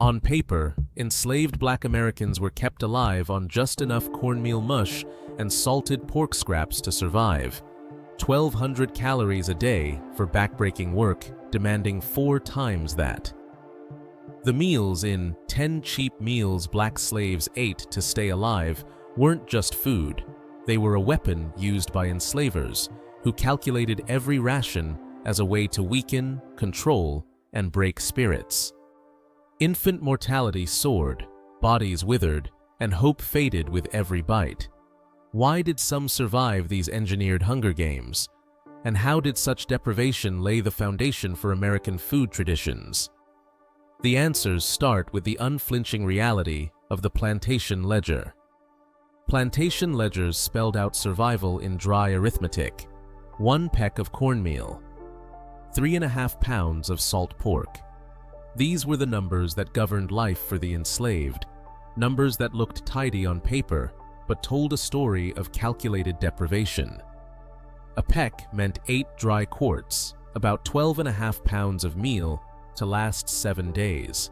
On paper, enslaved black Americans were kept alive on just enough cornmeal mush and salted pork scraps to survive. 1,200 calories a day for backbreaking work, demanding 4 times that. The meals in 10 cheap meals black slaves ate to stay alive weren't just food. They were a weapon used by enslavers, who calculated every ration as a way to weaken, control, and break spirits. Infant mortality soared, bodies withered, and hope faded with every bite. Why did some survive these engineered Hunger Games? And how did such deprivation lay the foundation for American food traditions? The answers start with the unflinching reality of the plantation ledger. Plantation ledgers spelled out survival in dry arithmetic: 1 peck of cornmeal, 3.5 pounds of salt pork. These were the numbers that governed life for the enslaved, numbers that looked tidy on paper but told a story of calculated deprivation. A peck meant 8 dry quarts, about 12.5 pounds of meal to last 7 days.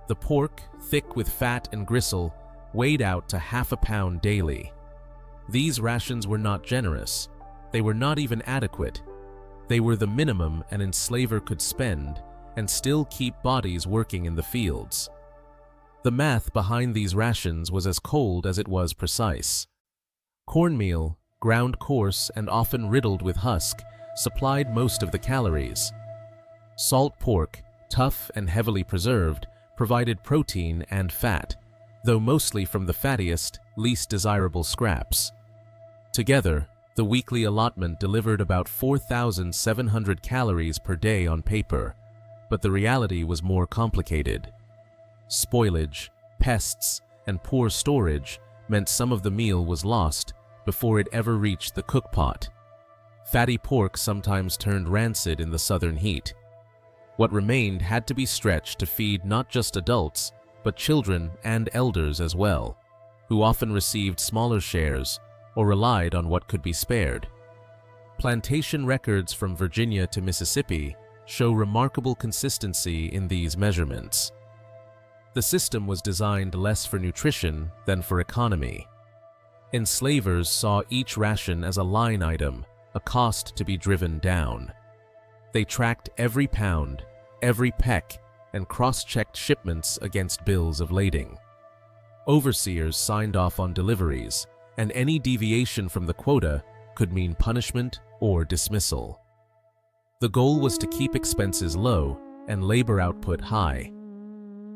The pork, thick with fat and gristle, weighed out to half a pound daily. These rations were not generous. They were not even adequate. They were the minimum an enslaver could spend and still keep bodies working in the fields. The math behind these rations was as cold as it was precise. Cornmeal, ground coarse and often riddled with husk, supplied most of the calories. Salt pork, tough and heavily preserved, provided protein and fat, though mostly from the fattiest, least desirable scraps. Together, the weekly allotment delivered about 4,700 calories per day on paper, but the reality was more complicated. Spoilage, pests, and poor storage meant some of the meal was lost before it ever reached the cookpot. Fatty pork sometimes turned rancid in the southern heat. What remained had to be stretched to feed not just adults, but children and elders as well, who often received smaller shares or relied on what could be spared. Plantation records from Virginia to Mississippi show remarkable consistency in these measurements. The system was designed less for nutrition than for economy. Enslavers saw each ration as a line item, a cost to be driven down. They tracked every pound, every peck, and cross-checked shipments against bills of lading. Overseers signed off on deliveries, and any deviation from the quota could mean punishment or dismissal. The goal was to keep expenses low and labor output high.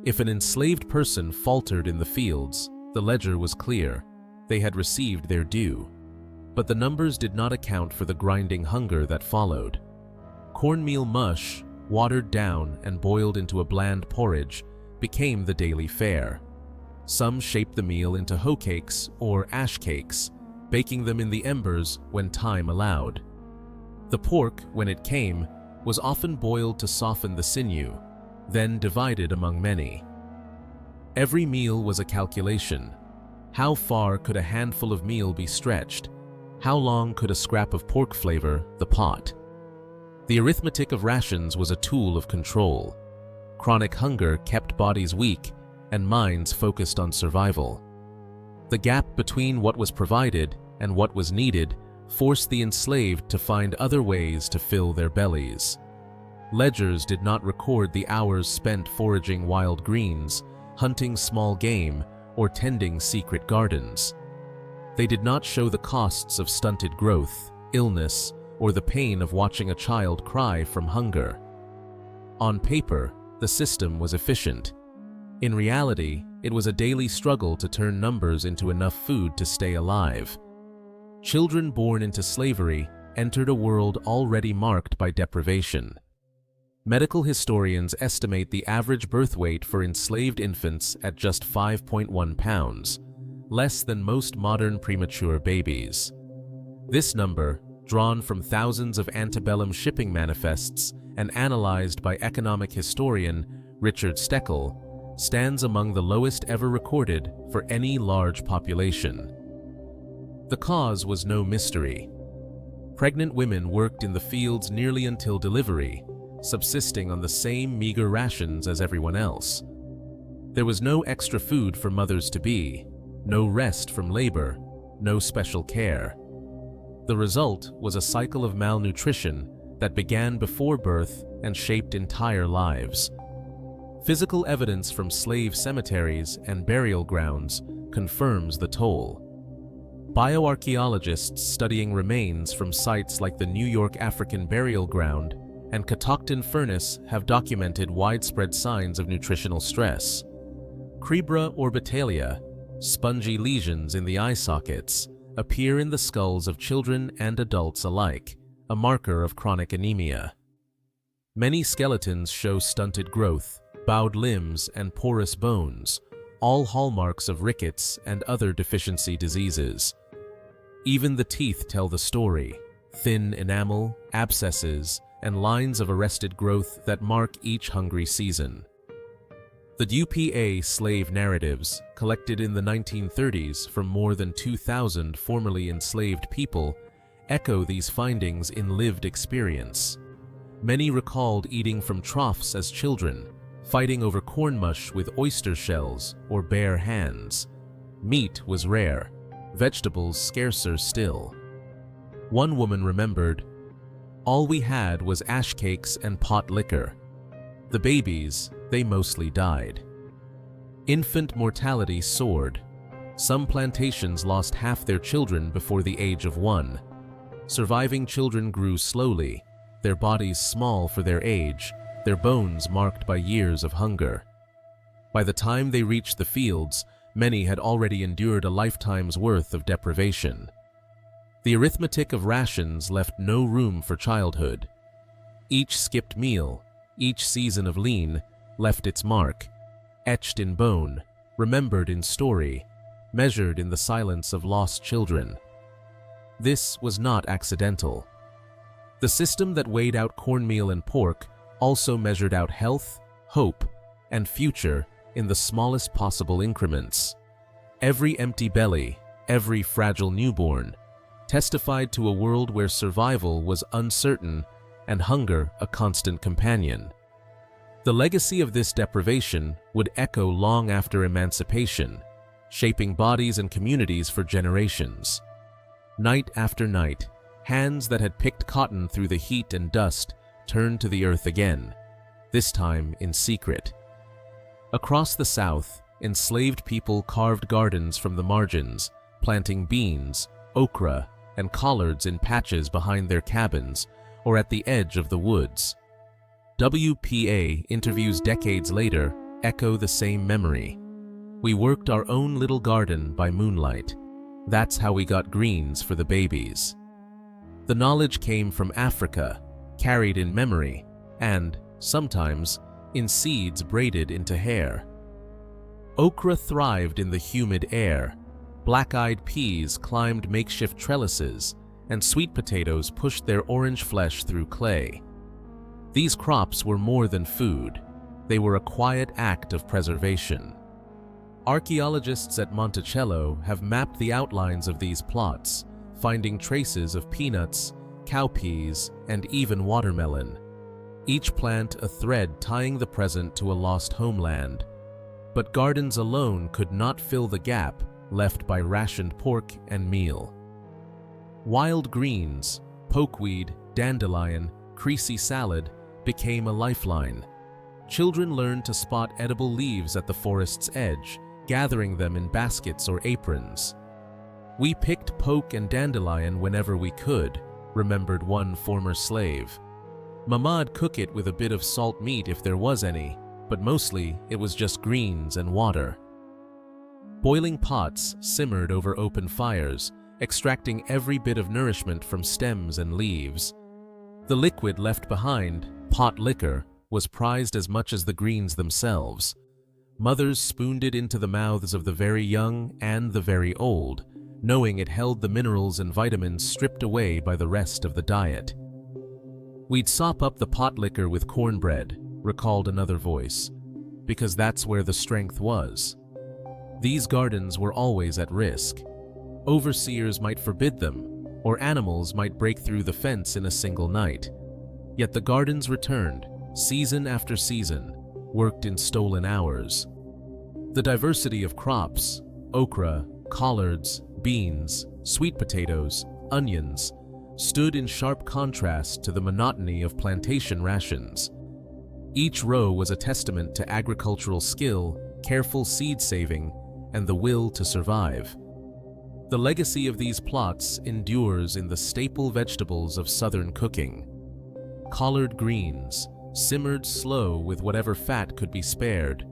If an enslaved person faltered in the fields, the ledger was clear: they had received their due. But the numbers did not account for the grinding hunger that followed. Cornmeal mush, watered down and boiled into a bland porridge, became the daily fare. Some shaped the meal into hoe cakes or ash cakes, baking them in the embers when time allowed. The pork, when it came, was often boiled to soften the sinew, then divided among many. Every meal was a calculation. How far could a handful of meal be stretched? How long could a scrap of pork flavor the pot? The arithmetic of rations was a tool of control. Chronic hunger kept bodies weak and minds focused on survival. The gap between what was provided and what was needed forced the enslaved to find other ways to fill their bellies. Ledgers did not record the hours spent foraging wild greens, hunting small game, or tending secret gardens. They did not show the costs of stunted growth, illness, or the pain of watching a child cry from hunger. On paper, the system was efficient. In reality, it was a daily struggle to turn numbers into enough food to stay alive. Children born into slavery entered a world already marked by deprivation. Medical historians estimate the average birth weight for enslaved infants at just 5.1 pounds, less than most modern premature babies. This number, drawn from thousands of antebellum shipping manifests and analyzed by economic historian Richard Steckel, stands among the lowest ever recorded for any large population. The cause was no mystery. Pregnant women worked in the fields nearly until delivery, subsisting on the same meager rations as everyone else. There was no extra food for mothers-to-be, no rest from labor, no special care. The result was a cycle of malnutrition that began before birth and shaped entire lives. Physical evidence from slave cemeteries and burial grounds confirms the toll. Bioarchaeologists studying remains from sites like the New York African Burial Ground and Catoctin Furnace have documented widespread signs of nutritional stress. Cribra orbitalia, spongy lesions in the eye sockets, appear in the skulls of children and adults alike, a marker of chronic anemia. Many skeletons show stunted growth, bowed limbs, and porous bones, all hallmarks of rickets and other deficiency diseases. Even the teeth tell the story, thin enamel, abscesses, and lines of arrested growth that mark each hungry season. The UPA slave narratives, collected in the 1930s from more than 2,000 formerly enslaved people, echo these findings in lived experience. Many recalled eating from troughs as children, fighting over corn mush with oyster shells or bare hands. Meat was rare, vegetables scarcer still. One woman remembered, "All we had was ash cakes and pot liquor. The babies, they mostly died." Infant mortality soared. Some plantations lost half their children before the age of 1. Surviving children grew slowly, their bodies small for their age, their bones marked by years of hunger. By the time they reached the fields, many had already endured a lifetime's worth of deprivation. The arithmetic of rations left no room for childhood. Each skipped meal, each season of lean, left its mark, etched in bone, remembered in story, measured in the silence of lost children. This was not accidental. The system that weighed out cornmeal and pork also measured out health, hope, and future in the smallest possible increments. Every empty belly, every fragile newborn, testified to a world where survival was uncertain and hunger a constant companion. The legacy of this deprivation would echo long after emancipation, shaping bodies and communities for generations. Night after night, hands that had picked cotton through the heat and dust turned to the earth again, this time in secret. Across the South, enslaved people carved gardens from the margins, planting beans, okra, and collards in patches behind their cabins or at the edge of the woods. WPA interviews decades later echo the same memory. "We worked our own little garden by moonlight. That's how we got greens for the babies." The knowledge came from Africa, carried in memory, and, sometimes, in seeds braided into hair. Okra thrived in the humid air, black-eyed peas climbed makeshift trellises, and sweet potatoes pushed their orange flesh through clay. These crops were more than food. They were a quiet act of preservation. Archaeologists at Monticello have mapped the outlines of these plots, finding traces of peanuts, cowpeas, and even watermelon. Each plant a thread tying the present to a lost homeland. But gardens alone could not fill the gap left by rationed pork and meal. Wild greens, pokeweed, dandelion, creasy salad became a lifeline. Children learned to spot edible leaves at the forest's edge, gathering them in baskets or aprons. "We picked poke and dandelion whenever we could," remembered one former slave. "Mama'd cook it with a bit of salt meat if there was any, but mostly it was just greens and water." Boiling pots simmered over open fires, extracting every bit of nourishment from stems and leaves. The liquid left behind, pot liquor, was prized as much as the greens themselves. Mothers spooned it into the mouths of the very young and the very old, knowing it held the minerals and vitamins stripped away by the rest of the diet. "We'd sop up the pot liquor with cornbread," recalled another voice, "because that's where the strength was." These gardens were always at risk. Overseers might forbid them, or animals might break through the fence in a single night. Yet the gardens returned, season after season, worked in stolen hours. The diversity of crops, okra, collards, beans, sweet potatoes, onions, stood in sharp contrast to the monotony of plantation rations. Each row was a testament to agricultural skill, careful seed saving, and the will to survive. The legacy of these plots endures in the staple vegetables of Southern cooking. Collard greens, simmered slow with whatever fat could be spared,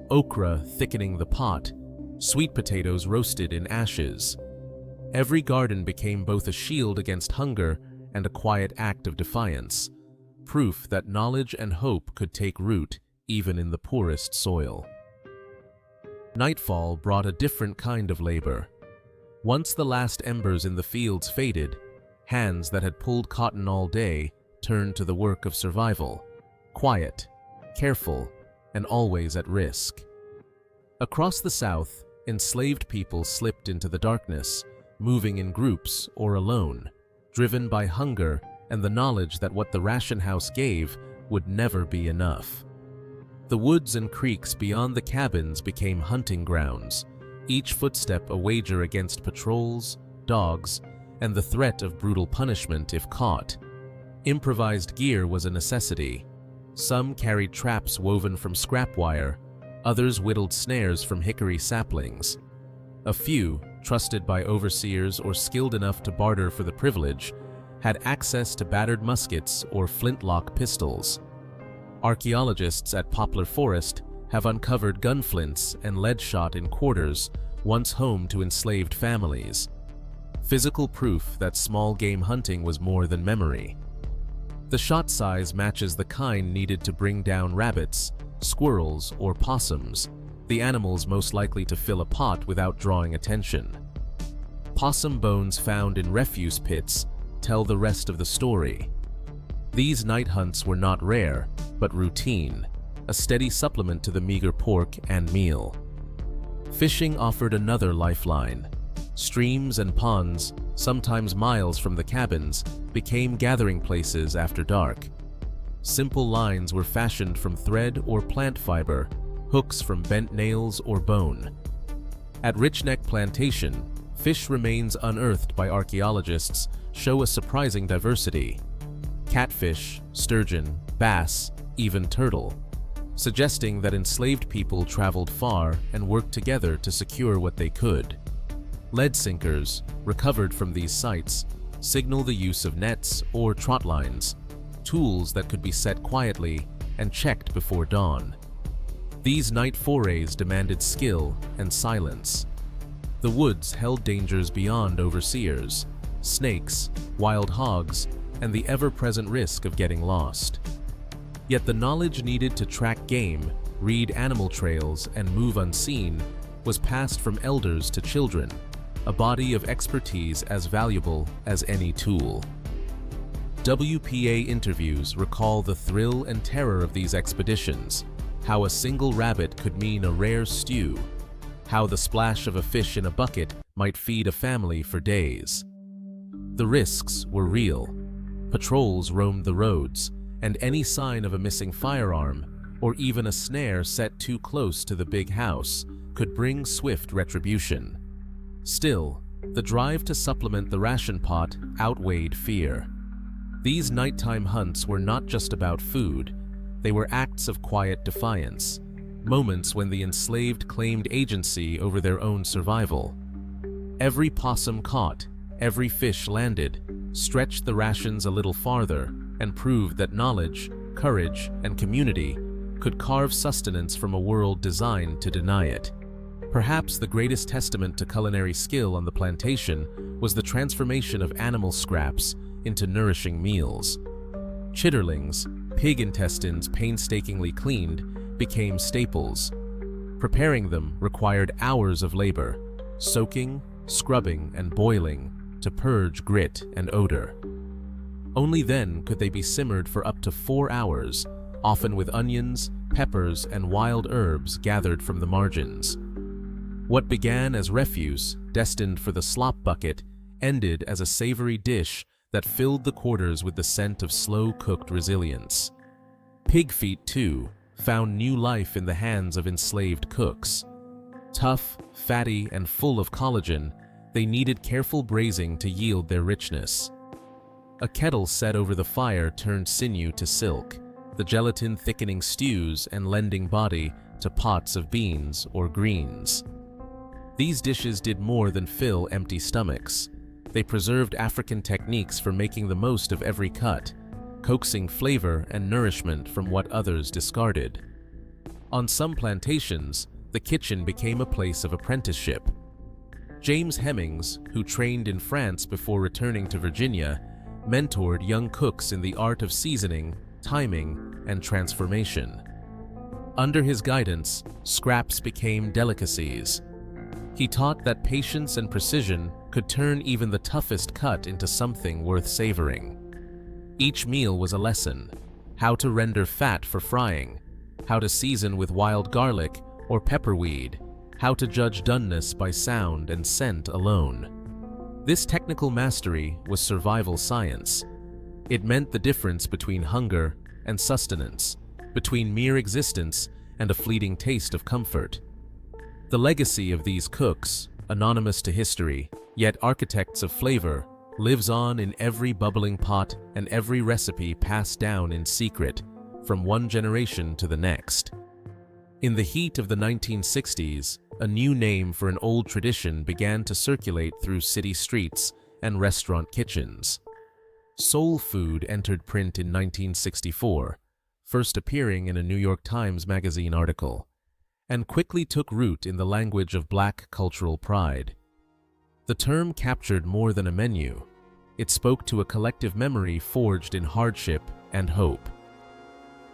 okra thickening the pot, sweet potatoes roasted in ashes. Every garden became both a shield against hunger and a quiet act of defiance, proof that knowledge and hope could take root even in the poorest soil. Nightfall brought a different kind of labor. Once the last embers in the fields faded, hands that had pulled cotton all day turned to the work of survival, quiet, careful, and always at risk. Across the South, enslaved people slipped into the darkness, moving in groups or alone, driven by hunger and the knowledge that what the ration house gave would never be enough. The woods and creeks beyond the cabins became hunting grounds, each footstep a wager against patrols, dogs, and the threat of brutal punishment if caught. Improvised gear was a necessity. Some carried traps woven from scrap wire, others whittled snares from hickory saplings. A few, trusted by overseers or skilled enough to barter for the privilege, had access to battered muskets or flintlock pistols. Archaeologists at Poplar Forest have uncovered gunflints and lead shot in quarters once home to enslaved families. Physical proof that small game hunting was more than memory. The shot size matches the kind needed to bring down rabbits, squirrels, or possums, the animals most likely to fill a pot without drawing attention. Possum bones found in refuse pits tell the rest of the story. These night hunts were not rare, but routine, a steady supplement to the meager pork and meal. Fishing offered another lifeline. Streams and ponds, sometimes miles from the cabins, became gathering places after dark. Simple lines were fashioned from thread or plant fiber, hooks from bent nails or bone. At Rich Neck Plantation, fish remains unearthed by archaeologists show a surprising diversity. Catfish, sturgeon, bass, even turtle, suggesting that enslaved people traveled far and worked together to secure what they could. Lead sinkers, recovered from these sites, signal the use of nets or trot lines, tools that could be set quietly and checked before dawn. These night forays demanded skill and silence. The woods held dangers beyond overseers, snakes, wild hogs, and the ever-present risk of getting lost. Yet the knowledge needed to track game, read animal trails, and move unseen was passed from elders to children, a body of expertise as valuable as any tool. WPA interviews recall the thrill and terror of these expeditions, how a single rabbit could mean a rare stew, how the splash of a fish in a bucket might feed a family for days. The risks were real. Patrols roamed the roads, and any sign of a missing firearm, or even a snare set too close to the big house, could bring swift retribution. Still, the drive to supplement the ration pot outweighed fear. These nighttime hunts were not just about food, they were acts of quiet defiance, moments when the enslaved claimed agency over their own survival. Every possum caught, every fish landed, stretched the rations a little farther and proved that knowledge, courage, and community could carve sustenance from a world designed to deny it. Perhaps the greatest testament to culinary skill on the plantation was the transformation of animal scraps into nourishing meals. Chitterlings, pig intestines painstakingly cleaned, became staples. Preparing them required hours of labor, soaking, scrubbing, and boiling to purge grit and odor. Only then could they be simmered for up to 4 hours, often with onions, peppers, and wild herbs gathered from the margins. What began as refuse, destined for the slop bucket, ended as a savory dish that filled the quarters with the scent of slow-cooked resilience. Pig feet, too, found new life in the hands of enslaved cooks. Tough, fatty, and full of collagen, they needed careful braising to yield their richness. A kettle set over the fire turned sinew to silk, the gelatin thickening stews and lending body to pots of beans or greens. These dishes did more than fill empty stomachs. They preserved African techniques for making the most of every cut, coaxing flavor and nourishment from what others discarded. On some plantations, the kitchen became a place of apprenticeship. James Hemings, who trained in France before returning to Virginia, mentored young cooks in the art of seasoning, timing, and transformation. Under his guidance, scraps became delicacies. He taught that patience and precision could turn even the toughest cut into something worth savoring. Each meal was a lesson: how to render fat for frying, how to season with wild garlic or pepperweed, how to judge doneness by sound and scent alone. This technical mastery was survival science. It meant the difference between hunger and sustenance, between mere existence and a fleeting taste of comfort. The legacy of these cooks, anonymous to history, yet architects of flavor, lives on in every bubbling pot and every recipe passed down in secret from one generation to the next. In the heat of the 1960s, a new name for an old tradition began to circulate through city streets and restaurant kitchens. Soul food entered print in 1964, first appearing in a New York Times Magazine article, and quickly took root in the language of Black cultural pride. The term captured more than a menu. It spoke to a collective memory forged in hardship and hope.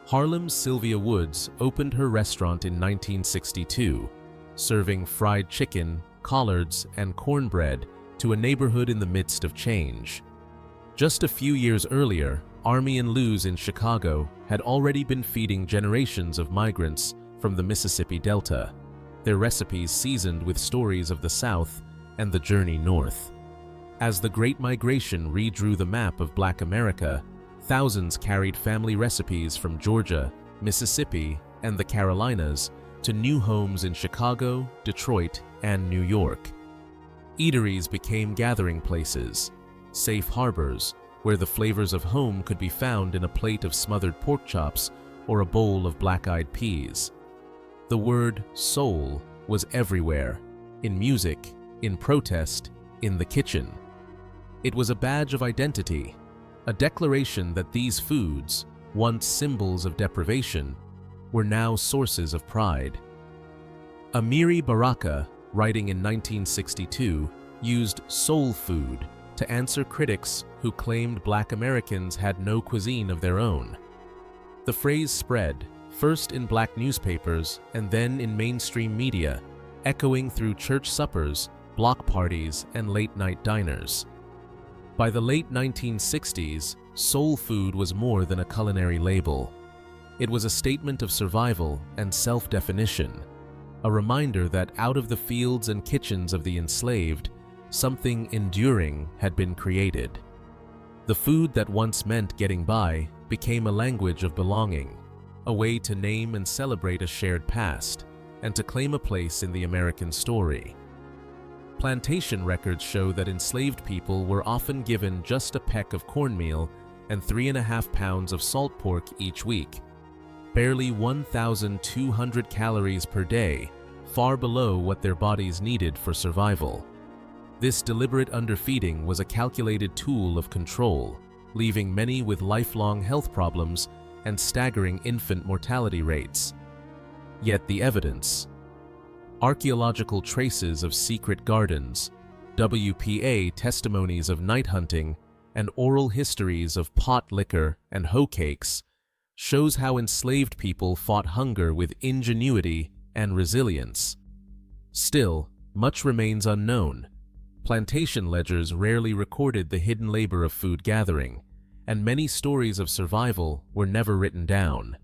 Harlem's Sylvia Woods opened her restaurant in 1962, serving fried chicken, collards, and cornbread to a neighborhood in the midst of change. Just a few years earlier, Army and Lou's in Chicago had already been feeding generations of migrants from the Mississippi Delta, their recipes seasoned with stories of the South and the journey north. As the Great Migration redrew the map of Black America, thousands carried family recipes from Georgia, Mississippi, and the Carolinas to new homes in Chicago, Detroit, and New York. Eateries became gathering places, safe harbors where the flavors of home could be found in a plate of smothered pork chops or a bowl of black-eyed peas. The word soul was everywhere, in music, in protest, in the kitchen. It was a badge of identity, a declaration that these foods, once symbols of deprivation, were now sources of pride. Amiri Baraka, writing in 1962, used soul food to answer critics who claimed Black Americans had no cuisine of their own. The phrase spread, first in Black newspapers and then in mainstream media, echoing through church suppers, block parties, and late-night diners. By the late 1960s, soul food was more than a culinary label. It was a statement of survival and self-definition, a reminder that out of the fields and kitchens of the enslaved, something enduring had been created. The food that once meant getting by became a language of belonging, a way to name and celebrate a shared past, and to claim a place in the American story. Plantation records show that enslaved people were often given just a peck of cornmeal and 3.5 pounds of salt pork each week, barely 1,200 calories per day, far below what their bodies needed for survival. This deliberate underfeeding was a calculated tool of control, leaving many with lifelong health problems and staggering infant mortality rates. Yet the evidence: archaeological traces of secret gardens, WPA testimonies of night hunting, and oral histories of pot liquor and hoe cakes shows how enslaved people fought hunger with ingenuity and resilience. Still, much remains unknown. Plantation ledgers rarely recorded the hidden labor of food gathering, and many stories of survival were never written down.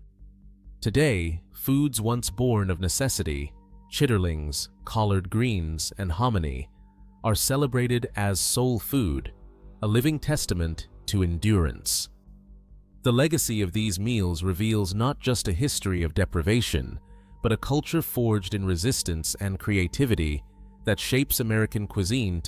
Today, foods once born of necessity, chitterlings, collard greens, and hominy, are celebrated as soul food, a living testament to endurance. The legacy of these meals reveals not just a history of deprivation, but a culture forged in resistance and creativity that shapes American cuisine to